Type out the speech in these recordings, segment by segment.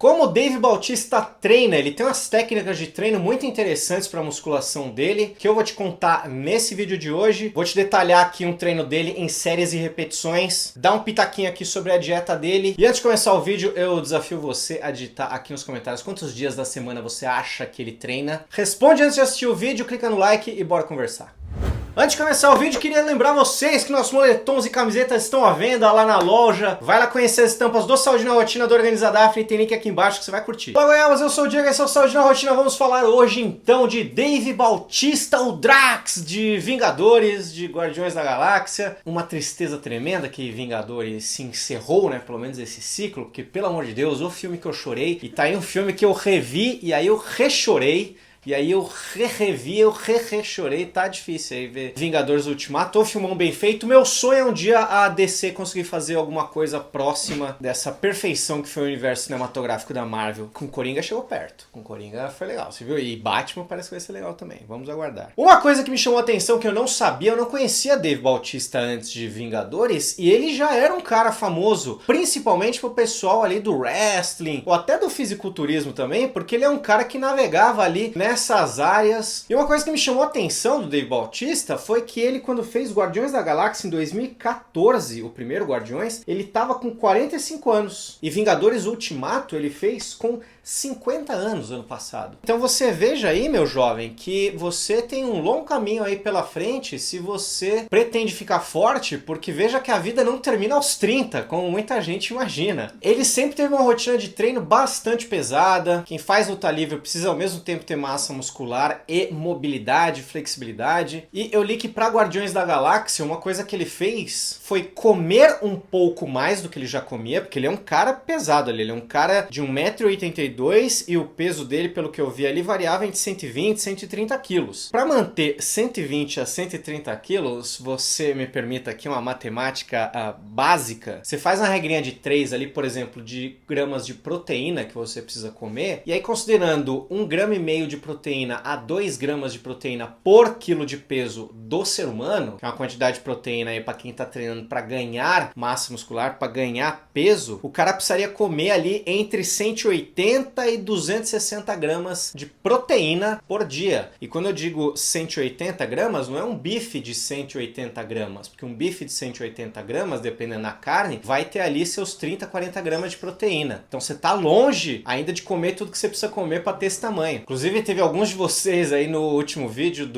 Como o Dave Bautista treina, ele tem umas técnicas de treino muito interessantes para a musculação dele, que eu vou te contar nesse vídeo de hoje. Vou te detalhar aqui um treino dele em séries e repetições, dar um pitaquinho aqui sobre a dieta dele. E antes de começar o vídeo, eu desafio você a digitar aqui nos comentários quantos dias da semana você acha que ele treina. Responde antes de assistir o vídeo, clica no like e bora conversar. Antes de começar o vídeo, queria lembrar vocês que nossos moletons e camisetas estão à venda lá na loja. Vai lá conhecer as estampas do Saúde na Rotina do Organiza Daphne, tem link aqui embaixo que você vai curtir. Fala goiabas, eu sou o Diego, esse é o Saúde na Rotina. Vamos falar hoje então de Dave Bautista, o Drax de Vingadores, de Guardiões da Galáxia. Uma tristeza tremenda que Vingadores se encerrou, né, pelo menos esse ciclo, porque pelo amor de Deus, o filme que eu chorei, e tá aí um filme que eu revi e aí eu rechorei. E aí eu revi, eu chorei, tá difícil aí ver Vingadores Ultimato, ou filmão bem feito. Meu sonho é um dia a DC conseguir fazer alguma coisa próxima dessa perfeição que foi o universo cinematográfico da Marvel. Com Coringa chegou perto, com Coringa foi legal, você viu? E Batman parece que vai ser legal também, vamos aguardar. Uma coisa que me chamou a atenção que eu não sabia, eu não conhecia Dave Bautista antes de Vingadores, e ele já era um cara famoso, principalmente pro pessoal ali do wrestling, ou até do fisiculturismo também, porque ele é um cara que navegava ali, né, nessas áreas. E uma coisa que me chamou a atenção do Dave Bautista foi que ele, quando fez Guardiões da Galáxia em 2014, o primeiro Guardiões, ele tava com 45 anos. E Vingadores Ultimato ele fez com 50 anos ano passado. Então você veja aí, meu jovem, que você tem um longo caminho aí pela frente se você pretende ficar forte, porque veja que a vida não termina aos 30, como muita gente imagina. Ele sempre teve uma rotina de treino bastante pesada. Quem faz luta livre precisa ao mesmo tempo ter massa muscular e mobilidade, flexibilidade. E eu li que para Guardiões da Galáxia, uma coisa que ele fez foi comer um pouco mais do que ele já comia, porque ele é um cara pesado ali, ele é um cara de 1,82 m e o peso dele, pelo que eu vi ali, variava entre 120 e 130 quilos. Para manter 120 a 130 quilos, você me permita aqui uma matemática básica, você faz uma regrinha de 3 ali, por exemplo, de gramas de proteína que você precisa comer, e aí considerando 1,5 grama de proteína a 2 gramas de proteína por quilo de peso do ser humano, que é uma quantidade de proteína aí para quem tá treinando para ganhar massa muscular, para ganhar peso, o cara precisaria comer ali entre 180 e 260 gramas de proteína por dia. E quando eu digo 180 gramas, não é um bife de 180 gramas, porque um bife de 180 gramas, dependendo da carne, vai ter ali seus 30, 40 gramas de proteína. Então você tá longe ainda de comer tudo que você precisa comer para ter esse tamanho. Inclusive teve alguns de vocês aí no último vídeo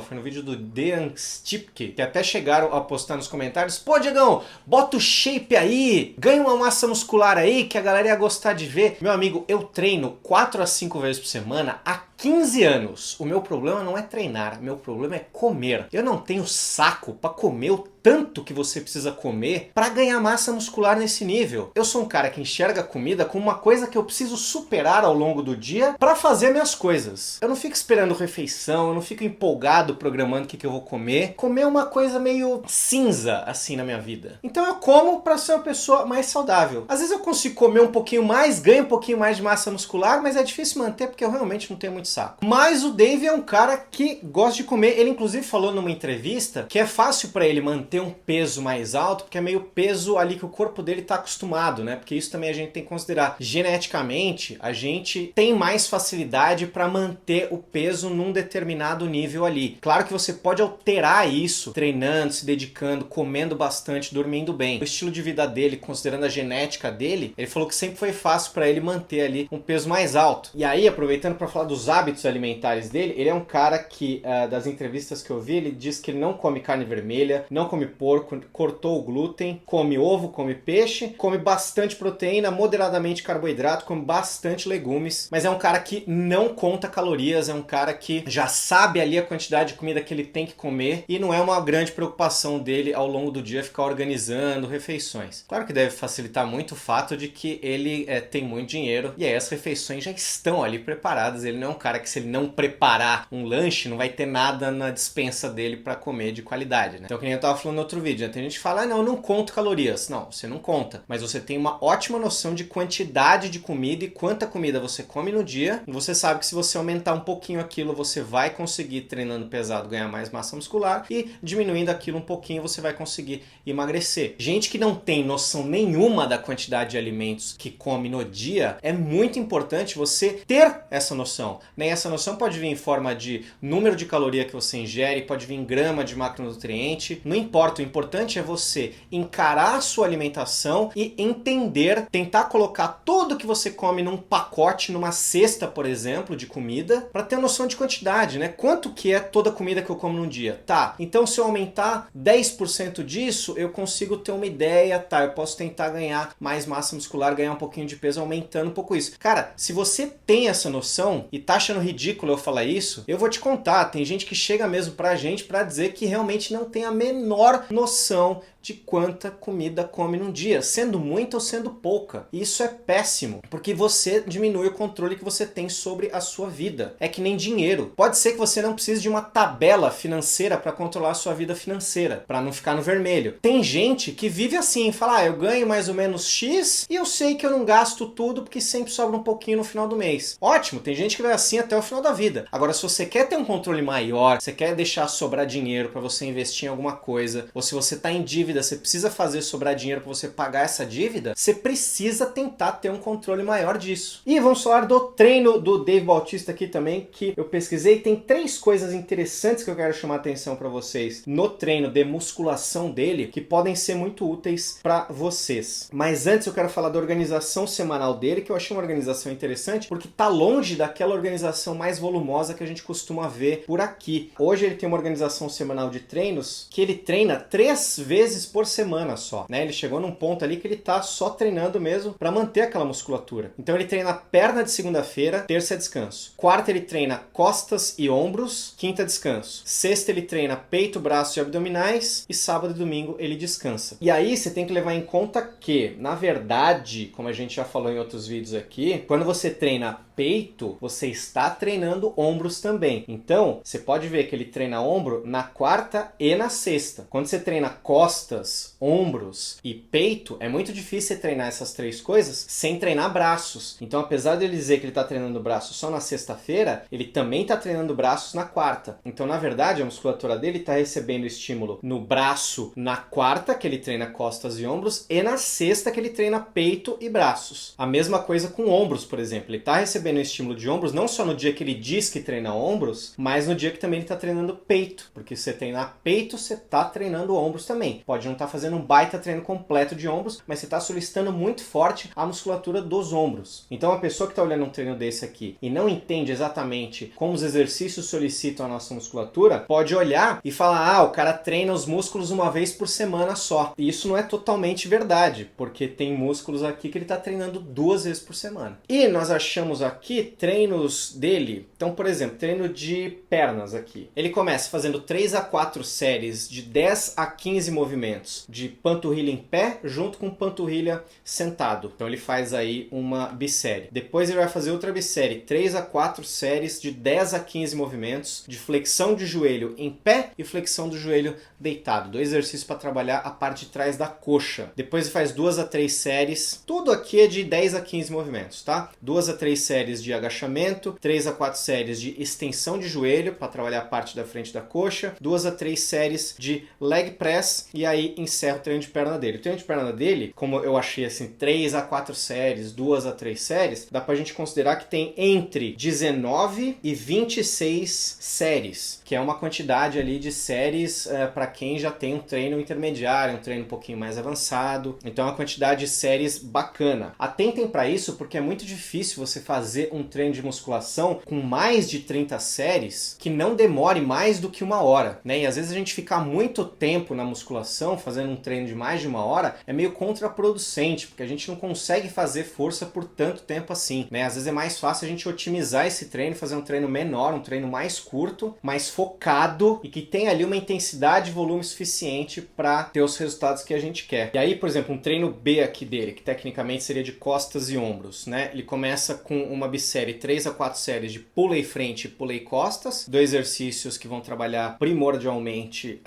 foi no vídeo do Dean Stipke, que até chegaram a postar nos comentários: pô, Diegão, bota o shape aí, ganha uma massa muscular aí que a galera ia gostar de ver. Meu amigo, eu treino 4 a 5 vezes por semana há 15 anos. O meu problema não é treinar, meu problema é comer. Eu não tenho saco para comer o tanto que você precisa comer para ganhar massa muscular nesse nível. Eu sou um cara que enxerga a comida como uma coisa que eu preciso superar ao longo do dia para fazer minhas coisas. Eu não fico esperando refeição, eu não fico empolgado programando o que eu vou comer. Comer é uma coisa meio cinza assim na minha vida. Então eu como para ser uma pessoa mais saudável. Às vezes eu consigo comer um pouquinho mais, ganho um pouquinho mais de massa muscular, mas é difícil manter porque eu realmente não tenho muito saco. Mas o Dave é um cara que gosta de comer. Ele inclusive falou numa entrevista que é fácil para ele manter um peso mais alto, porque é meio peso ali que o corpo dele tá acostumado, né? Porque isso também a gente tem que considerar. Geneticamente, a gente tem mais facilidade para manter o peso num determinado nível ali. Claro que você pode alterar isso treinando, se dedicando, comendo bastante, dormindo bem. O estilo de vida dele, considerando a genética dele, ele falou que sempre foi fácil para ele manter ali um peso mais alto. E aí, aproveitando para falar dos hábitos alimentares dele, ele é um cara que, das entrevistas que eu vi, ele diz que ele não come carne vermelha, não come porco, cortou o glúten, come ovo, come peixe, come bastante proteína, moderadamente carboidrato, come bastante legumes, mas é um cara que não conta calorias, é um cara que já sabe ali a quantidade de comida que ele tem que comer e não é uma grande preocupação dele ao longo do dia ficar organizando refeições. Claro que deve facilitar muito o fato de que ele tem muito dinheiro e aí as refeições já estão ali preparadas, ele não é um cara que, se ele não preparar um lanche, não vai ter nada na despensa dele para comer de qualidade, né? Então, que nem eu tava falando no outro vídeo, né? Tem gente que fala, ah, não, eu não conto calorias. Não, você não conta, mas você tem uma ótima noção de quantidade de comida e quanta comida você come no dia. E você sabe que se você aumentar um pouquinho aquilo, você vai conseguir, treinando pesado, ganhar mais massa muscular, e diminuindo aquilo um pouquinho, você vai conseguir emagrecer. Gente que não tem noção nenhuma da quantidade de alimentos que come no dia, é muito importante você ter essa noção, né? E essa noção pode vir em forma de número de caloria que você ingere, pode vir em grama de macronutriente, não importa, o importante é você encarar a sua alimentação e entender, tentar colocar tudo que você come num pacote, numa cesta, por exemplo, de comida, para ter noção de quantidade, né? Quanto que é toda a comida que eu como num dia? Tá, então se eu aumentar 10% disso, eu consigo ter uma ideia, tá, eu posso tentar ganhar mais massa muscular, ganhar um pouquinho de peso aumentando um pouco isso. Cara, se você tem essa noção e tá achando ridículo eu falar isso, eu vou te contar, tem gente que chega mesmo pra gente pra dizer que realmente não tem a menor noção de quanta comida come num dia, sendo muita ou sendo pouca. E isso é péssimo, porque você diminui o controle que você tem sobre a sua vida. É que nem dinheiro. Pode ser que você não precise de uma tabela financeira para controlar a sua vida financeira, para não ficar no vermelho. Tem gente que vive assim, fala, ah, eu ganho mais ou menos X e eu sei que eu não gasto tudo porque sempre sobra um pouquinho no final do mês. Ótimo, tem gente que vai assim até o final da vida. Agora, se você quer ter um controle maior, você quer deixar sobrar dinheiro para você investir em alguma coisa, ou se você está em dívida, você precisa fazer sobrar dinheiro para você pagar essa dívida, você precisa tentar ter um controle maior disso. E vamos falar do treino do Dave Bautista aqui também, que eu pesquisei. Tem 3 coisas interessantes que eu quero chamar a atenção para vocês no treino de musculação dele, que podem ser muito úteis para vocês. Mas antes eu quero falar da organização semanal dele, que eu achei uma organização interessante, porque tá longe daquela organização mais volumosa que a gente costuma ver por aqui. Hoje ele tem uma organização semanal de treinos que ele treina 3 vezes por semana só, né? Ele chegou num ponto ali que ele tá só treinando mesmo para manter aquela musculatura. Então ele treina perna de segunda-feira, terça é descanso. Quarta ele treina costas e ombros, quinta descanso. Sexta ele treina peito, braço e abdominais, e sábado e domingo ele descansa. E aí você tem que levar em conta que, na verdade, como a gente já falou em outros vídeos aqui, quando você treina peito, você está treinando ombros também. Então, você pode ver que ele treina ombro na quarta e na sexta. Quando você treina costas, ombros e peito, é muito difícil você treinar essas 3 coisas sem treinar braços. Então, apesar de ele dizer que ele está treinando braço só na sexta-feira, ele também está treinando braços na quarta. Então, na verdade, a musculatura dele está recebendo estímulo no braço na quarta, que ele treina costas e ombros, e na sexta, que ele treina peito e braços. A mesma coisa com ombros, por exemplo. Ele está recebendo estímulo de ombros não só no dia que ele diz que treina ombros, mas no dia que também ele está treinando peito. Porque se você treinar peito, você está treinando ombros também. Pode não estar fazendo um baita treino completo de ombros, mas você está solicitando muito forte a musculatura dos ombros. Então a pessoa que está olhando um treino desse aqui e não entende exatamente como os exercícios solicitam a nossa musculatura, pode olhar e falar, ah, o cara treina os músculos uma vez por semana só. E isso não é totalmente verdade, porque tem músculos aqui que ele está treinando 2 vezes por semana. E nós achamos aqui treinos dele. Então, por exemplo, treino de pernas aqui. Ele começa fazendo 3 a 4 séries de 10 a 15 movimentos de panturrilha em pé junto com panturrilha sentado. Então ele faz aí uma bissérie. Depois ele vai fazer outra bissérie, 3 a 4 séries de 10 a 15 movimentos de flexão de joelho em pé e flexão do joelho deitado. 2 exercícios para trabalhar a parte de trás da coxa. Depois ele faz 2 a 3 séries. Tudo aqui é de 10 a 15 movimentos, tá? 2 a 3 séries de agachamento, 3 a 4 séries de extensão de joelho para trabalhar a parte da frente da coxa, 2 a 3 séries de leg press e aí encerra o treino de perna dele. O treino de perna dele, como eu achei assim, 3 a 4 séries, 2 a 3 séries, dá pra gente considerar que tem entre 19 e 26 séries, que é uma quantidade ali de séries para quem já tem um treino intermediário, um treino um pouquinho mais avançado. Então é uma quantidade de séries bacana. Atentem para isso porque é muito difícil você fazer um treino de musculação com mais de 30 séries que não demore mais do que 1 hora, né? E às vezes a gente fica muito tempo na musculação fazendo um treino de mais de 1 hora, é meio contraproducente, porque a gente não consegue fazer força por tanto tempo assim, né? Às vezes é mais fácil a gente otimizar esse treino, fazer um treino menor, um treino mais curto, mais focado e que tem ali uma intensidade e volume suficiente para ter os resultados que a gente quer. E aí, por exemplo, um treino B aqui dele, que tecnicamente seria de costas e ombros, né? Ele começa com uma bissérie 3 a 4 séries de pulei frente e pulei costas, 2 exercícios que vão trabalhar primordialmente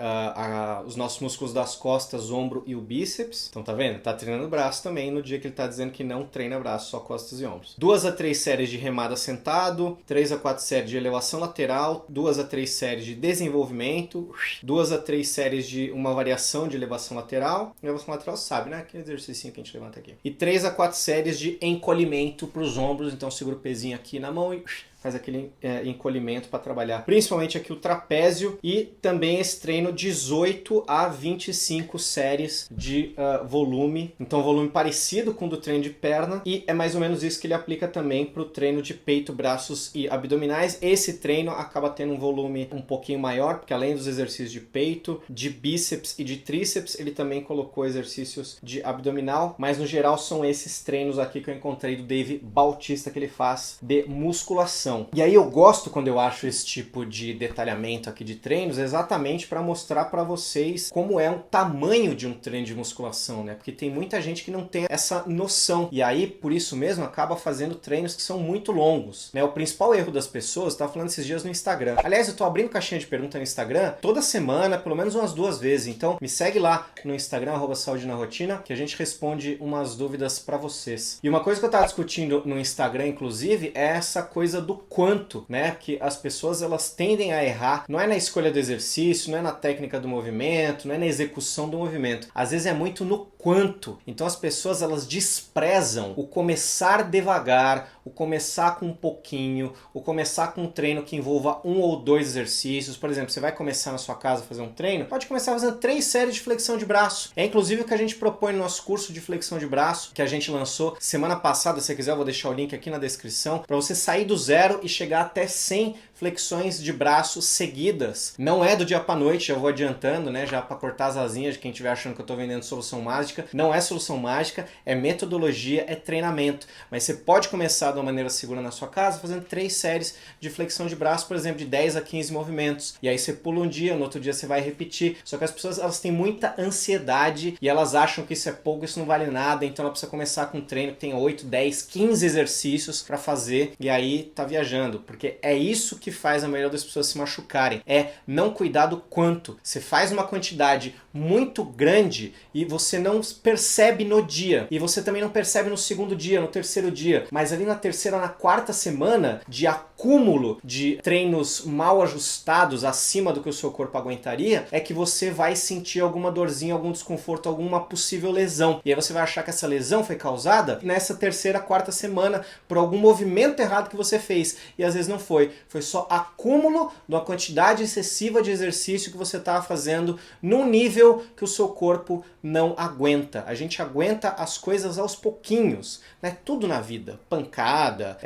os nossos músculos das costas, ombro e o bíceps. Então tá vendo? Tá treinando o braço também no dia que ele tá dizendo que não treina braço, só costas e ombros. 2 a 3 séries de remada sentado, 3 a 4 séries de elevação lateral, 2 a 3 séries de desenvolvimento, 2 a 3 séries de uma variação de elevação lateral. Elevação lateral sabe, né? Aquele exercício que a gente levanta aqui. E 3 a 4 séries de encolhimento para os ombros. Então segura o pezinho aqui na mão e faz aquele encolhimento para trabalhar principalmente aqui o trapézio, e também esse treino 18 a 25 séries de volume, então volume parecido com o do treino de perna, e é mais ou menos isso que ele aplica também para o treino de peito, braços e abdominais. Esse treino acaba tendo um volume um pouquinho maior, porque além dos exercícios de peito, de bíceps e de tríceps, ele também colocou exercícios de abdominal, mas no geral são esses treinos aqui que eu encontrei do Dave Bautista que ele faz de musculação. E aí eu gosto quando eu acho esse tipo de detalhamento aqui de treinos, exatamente para mostrar para vocês como é o tamanho de um treino de musculação, né? Porque tem muita gente que não tem essa noção, e aí por isso mesmo acaba fazendo treinos que são muito longos, né? O principal erro das pessoas, eu tava falando esses dias no Instagram. Aliás, eu tô abrindo caixinha de pergunta no Instagram toda semana, pelo menos umas 2 vezes, então me segue lá no Instagram, @saúde na rotina, que a gente responde umas dúvidas para vocês. E uma coisa que eu tava discutindo no Instagram, inclusive, é essa coisa do quanto, né, que as pessoas elas tendem a errar. Não é na escolha do exercício, não é na técnica do movimento, não é na execução do movimento. Às vezes é muito no quanto. Então as pessoas elas desprezam o começar devagar, o começar com um pouquinho, o começar com um treino que envolva 1 ou 2 exercícios. Por exemplo, você vai começar na sua casa a fazer um treino, pode começar fazendo 3 séries de flexão de braço. É inclusive o que a gente propõe no nosso curso de flexão de braço, que a gente lançou semana passada. Se você quiser, eu vou deixar o link aqui na descrição, para você sair do zero e chegar até 100 flexões de braço seguidas. Não é do dia para noite, eu vou adiantando, né, já para cortar as asinhas de quem estiver achando que eu estou vendendo solução mágica. Não é solução mágica, é metodologia, é treinamento. Mas você pode começar de uma maneira segura na sua casa, fazendo 3 séries de flexão de braço, por exemplo, de 10 a 15 movimentos. E aí você pula um dia, no outro dia você vai repetir. Só que as pessoas elas têm muita ansiedade e elas acham que isso é pouco, isso não vale nada, então ela precisa começar com um treino que tem 8, 10, 15 exercícios para fazer, e aí tá viajando, porque é isso que faz a maioria das pessoas se machucarem, é não cuidar do quanto. Você faz uma quantidade muito grande e você não percebe no dia, e você também não percebe no segundo dia, no terceiro dia, mas ali na terceira, na quarta semana de acúmulo de treinos mal ajustados acima do que o seu corpo aguentaria, é que você vai sentir alguma dorzinha, algum desconforto, alguma possível lesão, e aí você vai achar que essa lesão foi causada nessa terceira, quarta semana por algum movimento errado que você fez, e às vezes não foi, foi só acúmulo de uma quantidade excessiva de exercício que você estava fazendo num nível que o seu corpo não aguenta. A gente aguenta as coisas aos pouquinhos, né? Tudo na vida, pancada,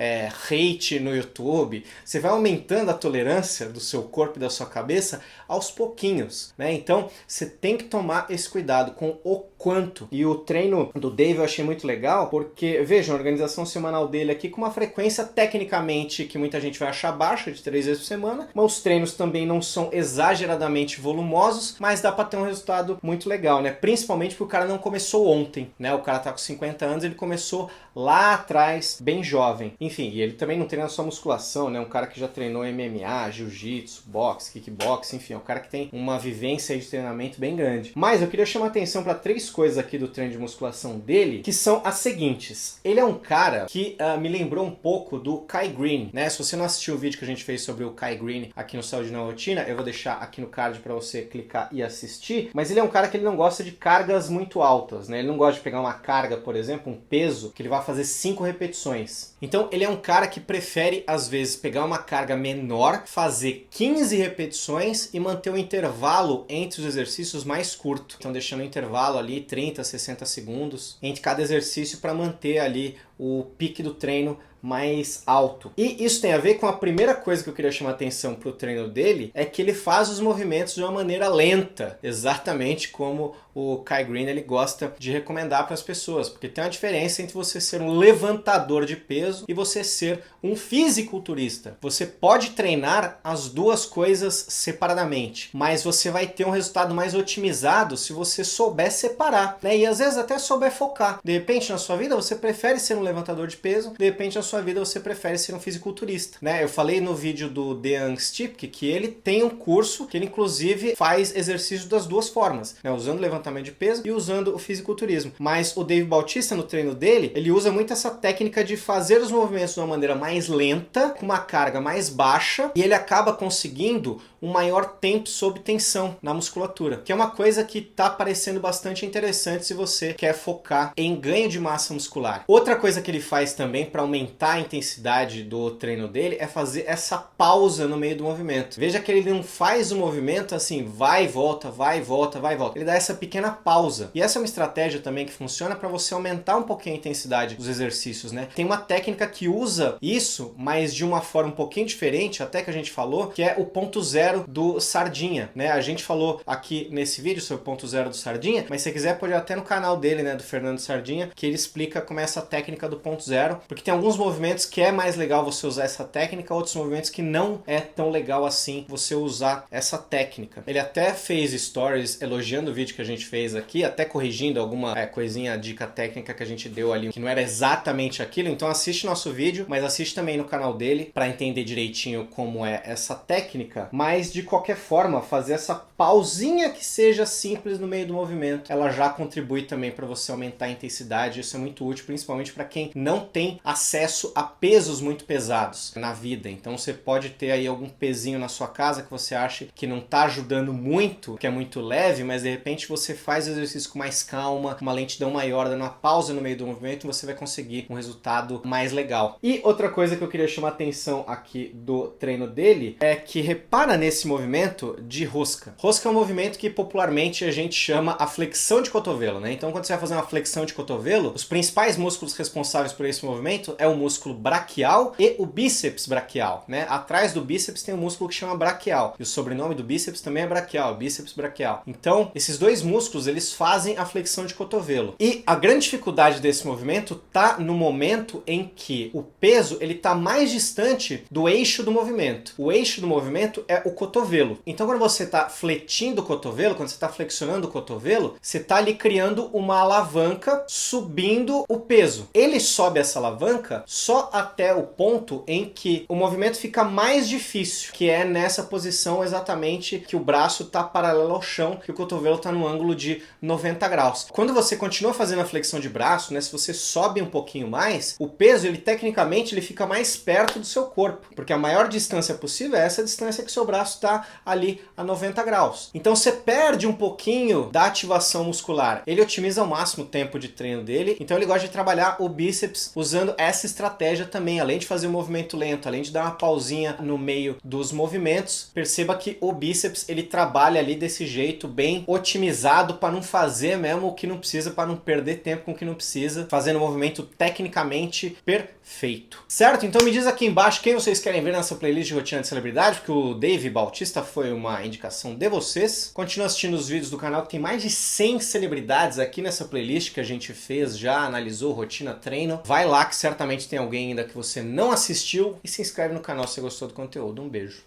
hate no YouTube, você vai aumentando a tolerância do seu corpo e da sua cabeça aos pouquinhos, né? Então você tem que tomar esse cuidado com o quanto. E o treino do Dave eu achei muito legal, porque vejam, a organização semanal dele aqui com uma frequência tecnicamente que muita gente vai achar baixa, de 3 vezes por semana, mas os treinos também não são exageradamente volumosos, mas dá para ter um resultado muito legal, né? Principalmente porque o cara não começou ontem, né? O cara tá com 50 anos, ele começou lá atrás, bem jovem. Enfim, e ele também não treina só musculação, né? Um cara que já treinou MMA, jiu-jitsu, boxe, kickbox, enfim, é um cara que tem uma vivência de treinamento bem grande. Mas eu queria chamar a atenção para 3 coisas aqui do treino de musculação dele, que são as seguintes. Ele é um cara que me lembrou um pouco do Kai Greene, né? Se você não assistiu o vídeo que a gente fez sobre o Kai Greene aqui no Saúde na Rotina, eu vou deixar aqui no card para você clicar e assistir, mas ele é um cara que ele não gosta de cargas muito altas, né? Ele não gosta de pegar uma carga, por exemplo, um peso, que ele vai fazer 5 repetições. Então ele é um cara que prefere, às vezes, pegar uma carga menor, fazer 15 repetições e manter o intervalo entre os exercícios mais curto. Então deixando o intervalo ali 30, 60 segundos entre cada exercício para manter ali o pique do treino mais alto. E isso tem a ver com a primeira coisa que eu queria chamar a atenção para o treino dele, é que ele faz os movimentos de uma maneira lenta, exatamente como o Kai Greene ele gosta de recomendar para as pessoas, porque tem uma diferença entre você ser um levantador de peso e você ser um fisiculturista. Você pode treinar as duas coisas separadamente, mas você vai ter um resultado mais otimizado se você souber separar, né? E às vezes até souber focar. De repente na sua vida você prefere ser um levantador de peso, de repente na sua vida você prefere ser um fisiculturista, né? Eu falei no vídeo do Dean Stipke que ele tem um curso que ele inclusive faz exercício das duas formas, né? Usando levantamento de peso e usando o fisiculturismo. Mas o Dave Bautista no treino dele, ele usa muito essa técnica de fazer os movimentos de uma maneira mais lenta, com uma carga mais baixa, e ele acaba conseguindo um maior tempo sob tensão na musculatura, que é uma coisa que está parecendo bastante interessante se você quer focar em ganho de massa muscular. Outra coisa que ele faz também para aumentar a intensidade do treino dele é fazer essa pausa no meio do movimento. Veja que ele não faz o movimento assim, vai e volta, vai e volta, vai e volta. Ele dá essa pequena pausa. E essa é uma estratégia também que funciona para você aumentar um pouquinho a intensidade dos exercícios, né? Tem uma técnica que usa isso, mas de uma forma um pouquinho diferente, até que a gente falou, que é o ponto zero do Sardinha, né? A gente falou aqui nesse vídeo sobre o ponto zero do Sardinha, mas se você quiser pode ir até no canal dele, né, do Fernando Sardinha, que ele explica como é essa técnica do ponto zero, porque tem alguns movimentos que é mais legal você usar essa técnica, outros movimentos que não é tão legal assim você usar essa técnica. Ele até fez stories elogiando o vídeo que a gente fez aqui, até corrigindo alguma coisinha, dica técnica que a gente deu ali, que não era exatamente aquilo, então assiste nosso vídeo, mas assiste também no canal dele para entender direitinho como é essa técnica, mas de qualquer forma, fazer essa pausinha que seja simples no meio do movimento, ela já contribui também para você aumentar a intensidade. Isso é muito útil, principalmente para quem não tem acesso a pesos muito pesados na vida. Então você pode ter aí algum pezinho na sua casa que você acha que não está ajudando muito, que é muito leve, mas de repente você faz o exercício com mais calma, uma lentidão maior, dando uma pausa no meio do movimento, você vai conseguir um resultado mais legal. E outra coisa que eu queria chamar a atenção aqui do treino dele é que repara nesse movimento de rosca. Rosca é um movimento que popularmente a gente chama a flexão de cotovelo, né? Então quando você vai fazer uma flexão de cotovelo, os principais músculos responsáveis por esse movimento é o músculo braquial e o bíceps braquial, né? Atrás do bíceps tem um músculo que chama braquial, e o sobrenome do bíceps também é braquial, bíceps braquial. Então esses dois músculos, eles fazem a flexão de cotovelo. E a grande dificuldade desse movimento tá no momento em que o peso ele tá mais distante do eixo do movimento. O eixo do movimento é o cotovelo. Então quando você está fletindo o cotovelo, quando você está flexionando o cotovelo, você está ali criando uma alavanca subindo o peso. Ele sobe essa alavanca só até o ponto em que o movimento fica mais difícil, que é nessa posição exatamente que o braço está paralelo ao chão, que o cotovelo está no ângulo de 90 graus. Quando você continua fazendo a flexão de braço, né, se você sobe um pouquinho mais, o peso, ele tecnicamente, ele fica mais perto do seu corpo, porque a maior distância possível é essa distância que o seu braço está ali a 90 graus. Então você perde um pouquinho da ativação muscular. Ele otimiza ao máximo o tempo de treino dele, então ele gosta de trabalhar o bíceps usando essa estratégia também, além de fazer um movimento lento, além de dar uma pausinha no meio dos movimentos. Perceba que o bíceps, ele trabalha ali desse jeito bem otimizado para não fazer mesmo o que não precisa, para não perder tempo com o que não precisa, fazendo um movimento tecnicamente perfeito. Certo? Então me diz aqui embaixo quem vocês querem ver nessa playlist de rotina de celebridade, porque o Dave Bautista foi uma indicação de vocês. Continua assistindo os vídeos do canal, que tem mais de 100 celebridades aqui nessa playlist que a gente fez, já analisou rotina, treino. Vai lá que certamente tem alguém ainda que você não assistiu e se inscreve no canal se você gostou do conteúdo. Um beijo.